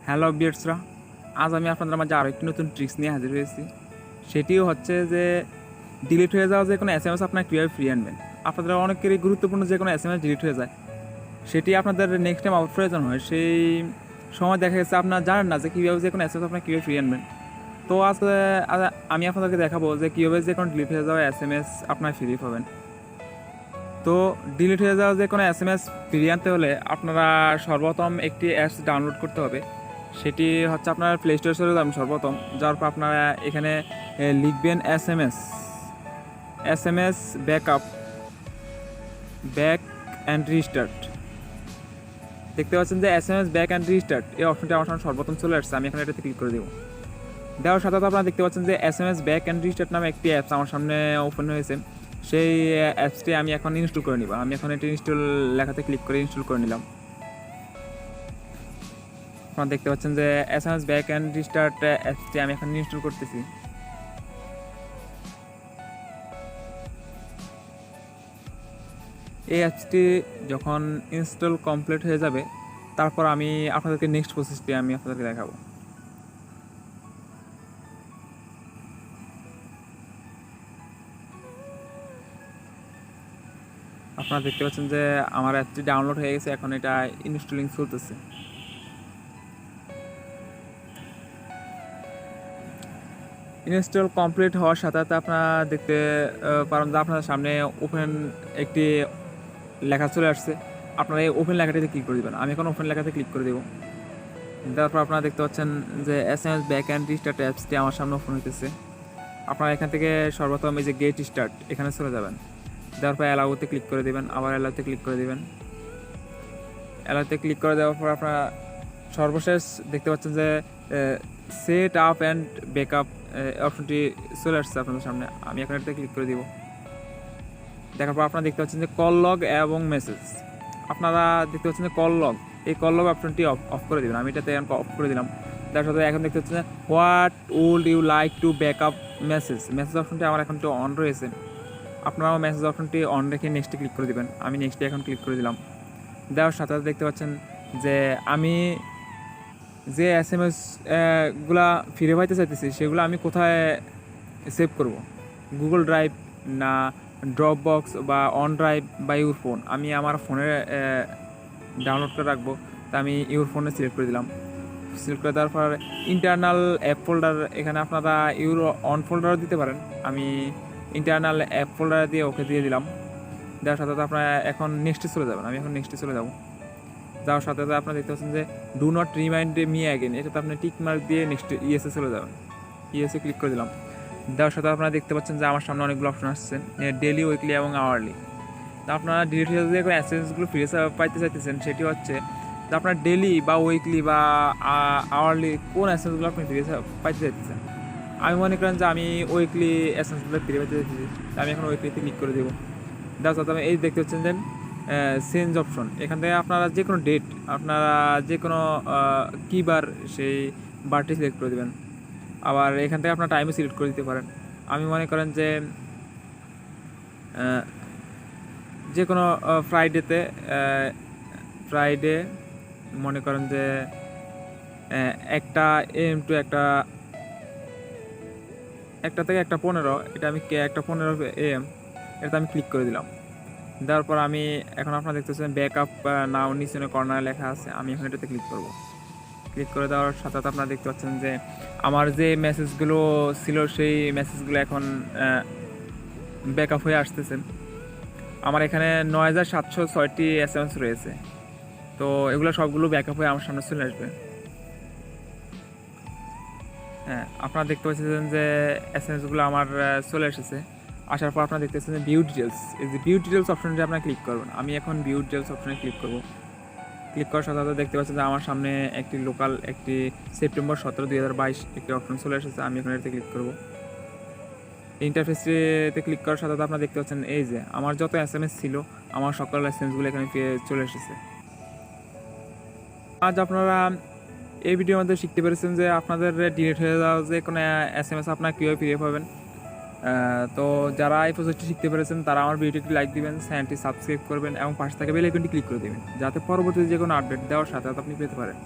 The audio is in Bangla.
হ্যালো বিয়ার্সরা, আজ আমি আপনাদের মাঝে আরও একটি নতুন ট্রিক্স নিয়ে হাজির হয়েছি। সেটিও হচ্ছে যে ডিলিট হয়ে যাওয়া যে কোনো SMS আপনার কীভাবে ফিরিয়ে আনবেন। আপনাদের অনেকেরই গুরুত্বপূর্ণ যে কোনো SMS ডিলিট হয়ে যায়, সেটি আপনাদের নেক্সট টাইম আবার প্রয়োজন হয়। সেই সময় দেখা গেছে আপনার জানেন না যে কীভাবে যে কোনো SMS আপনার কীভাবে ফিরিয়ে আনবেন। তো আজকে আমি আপনাদেরকে দেখাবো যে কীভাবে যে কোনো ডিলিট হয়ে যাওয়া SMS আপনার ফিরিয়ে পাবেন। তো ডিলিট হয়ে যাওয়া যে কোনো SMS ফিরিয়ে আনতে হলে আপনারা সর্বপ্রথম একটি অ্যাপস ডাউনলোড করতে হবে। সেটি হচ্ছে আপনার প্লে স্টোরে চলে যাবেন সর্বপ্রথম। যাওয়ার পর আপনারা এখানে লিখবেন SMS ব্যাক অ্যান্ড রিস্টার্ট। দেখতে পাচ্ছেন যে SMS ব্যাক অ্যান্ড রিস্টার্ট এই অপশনটি আমার সামনে সর্বপ্রথম চলে আসছে। আমি এখানে এটাতে ক্লিক করে দেবো। দেওয়ার সাথে আপনারা দেখতে পাচ্ছেন যে SMS ব্যাক অ্যান্ড রিস্টার্ট নামে একটি অ্যাপস আমার সামনে ওপেন হয়েছে। সেই অ্যাপসটি আমি এখন ইনস্টল করে নিব। আমি এখন এটি ইনস্টল লেখাতে ক্লিক করে ইনস্টল করে নিলাম। আপনারা দেখতে পাচ্ছেন যে SMS ব্যাক অ্যান্ড রিস্টার্ট অ্যাপসটি আমি এখন ইনস্টল করতেছি। এই অ্যাপসটি যখন ইনস্টল কমপ্লিট হয়ে যাবে, তারপর আমি আপনাদেরকে নেক্সট প্রসেসটি আমি আপনাদেরকে দেখাবো। আপনারা দেখতে পাচ্ছেন যে আমার অ্যাপটি ডাউনলোড হয়ে গেছে, এখন এটা ইনস্টলিং চলতেছে। ইনস্টল কমপ্লিট হওয়ার সাথে সাথে আপনারা দেখতে পারেন যে আপনার সামনে ওপেন একটি লেখা চলে আসছে। আপনারা এই ওপেন লেখাটিতে ক্লিক করে দেবেন। আমি এখন ওপেন লেখাতে ক্লিক করে দেবো। তারপর আপনারা দেখতে পাচ্ছেন যে SMS ব্যাক অ্যান্ড রিস্টার্ট অ্যাপসটি আমার সামনে ওপেন হইতেছে। আপনারা এখান থেকে সর্বপ্রথম এই যে গেট স্টার্ট এখানে চলে যাবেন। দেওয়ার পর অ্যালাউতে ক্লিক করে দেবেন, আবার অ্যালাউতে ক্লিক করে দেবেন। অ্যালাউতে ক্লিক করে দেওয়ার পর আপনারা সর্বশেষ দেখতে পাচ্ছেন যে সেট আপ অ্যান্ড ব্যাকআপ অপশনটি চলে আসছে আপনাদের সামনে। আমি এখন এটাতে ক্লিক করে দিব। দেখার পর আপনারা দেখতে পাচ্ছেন যে কল লগ এবং মেসেজ। আপনারা দেখতে পাচ্ছেন যে কল লগ, এই কল লগ অপশনটি অফ করে দেবেন। আমি এটাতে অফ করে দিলাম। তার সাথে এখন দেখতে পাচ্ছেন যে what would you like to backup message অপশনটি আমার এখন তো অন রয়েছে। আপনারাও মেসেজ অপশনটি অন রেখে নেক্সটে ক্লিক করে দেবেন। আমি নেক্সটে এখন ক্লিক করে দিলাম। দেওয়ার সাথে সাথে দেখতে পাচ্ছেন যে আমি যে SMS গুলা ফিরে পাইতে চাইতেছি সেগুলো আমি কোথায় সেভ করব, গুগল ড্রাইভ না ড্রপ বক্স বা অন ড্রাইভ বা ইউর ফোন। আমি আমার ফোনে ডাউনলোড করে রাখবো, তা আমি ইউর ফোনে সিলেক্ট করে দিলাম। সিলেক্ট করে দেওয়ার পর ইন্টারনাল অ্যাপ ফোল্ডার, এখানে আপনারা ইউর অন ফোল্ডারও দিতে পারেন। আমি ইন্টারনাল অ্যাপ ফোল্ডার দিয়ে ওকে দিয়ে দিলাম। দেওয়ার সাথে সাথে আপনারা এখন নেক্সটে চলে যাবেন। আমি এখন নেক্সটে চলে যাব। যাওয়ার সাথে সাথে আপনারা দেখতে পাচ্ছেন যে do not remind me again, এটাতে আপনি টিক মার্ক দিয়ে নেক্সট ইএসএ চলে যাবেন। ইএসএ ক্লিক করে দিলাম। দেওয়ার সাথে আপনারা দেখতে পাচ্ছেন যে আমার সামনে অনেকগুলো অপশন আসছে, ডেলি, উইকলি এবং আওয়ারলি। তো আপনারা ডিলিট হয়ে যে অ্যাসেসগুলো ফিরে পাইতে চাইতেছেন সেটি হচ্ছে যে আপনার ডেলি বা উইকলি বা আওয়ারলি কোন অ্যাসেসগুলো আপনি ফিরে পাইতে চাইতেছেন। আমি মনে করেন যে আমি উইকলি অ্যাসেসগুলো ফিরে পাইতে চাইতেছি, আমি এখন উইকলিতে ক্লিক করে দেবো। দেওয়ার সাথে এই দেখতে পাচ্ছেন যে চেঞ্জ অপশন, এখান থেকে আপনারা যে কোনো ডেট, আপনারা যে কোনো কী বার সেই বারটি সিলেক্ট করে দেবেন। আবার এখান থেকে আপনার টাইমও সিলেক্ট করে দিতে পারেন। আমি মনে করেন যে কোনো ফ্রাইডে মনে করেন যে 1টা AM টু 1টা থেকে 1:15, এটা আমি 1:15 AM এটা আমি ক্লিক করে দিলাম। দেওয়ার পর আমি এখন আপনারা দেখতেছেন ব্যাকআপ নাও নিচে কর্নারে লেখা আছে। আমি এখন এটাতে ক্লিক করব। ক্লিক করে দেওয়ার সাথে সাথে আপনারা দেখতে পাচ্ছেন যে আমার যে মেসেজগুলো ছিল সেই মেসেজগুলো এখন ব্যাকআপ হয়ে আসতেছে। আমার এখানে 9706টি SMS রয়েছে। তো এগুলো সবগুলো ব্যাকআপ হয়ে আমার সামনে চলে আসবে। হ্যাঁ, আপনারা দেখতে পাচ্ছেন যে SMSগুলো আমার চলে এসেছে। আসার পর আপনারা দেখতেছেন যে ভিউ ডিটেলস, এই যে ভিউ ডিটেলস অপশনটি আপনারা ক্লিক করবেন। আমি এখন ভিউ ডিটেলস অপশনে ক্লিক করব। ক্লিক করার সাথে সাথে দেখতে পাচ্ছেন যে আমার সামনে একটি সেপ্টেম্বর 17, 2022 একটি অপশন চলে এসেছে। আমি এখন এটাতে ক্লিক করব। ইন্টারফেসে ক্লিক করার সাথে সাথে আপনারা দেখতে পাচ্ছেন এই যে আমার যত SMS ছিল আমার সকল SMSগুলো এখানে চলে এসেছে। আজ আপনারা এই ভিডিওর মধ্যে শিখতে পেরেছেন যে আপনাদের ডিলিট হয়ে যাওয়া যে কোনো SMS আপনারা কীভাবে ফিরে পাবেন। তো যারা এই প্রজেক্টটি শিখতে পেরেছেন তারা আমার ভিডিওটি লাইক দিবেন, চ্যানেলটি সাবস্ক্রাইব করবেন এবং পাশে থাকা বেল আইকনটি ক্লিক করে দেবেন, যাতে পরবর্তীতে যে কোনো আপডেট দেওয়ার সাথে সাথে আপনি পেতে পারেন।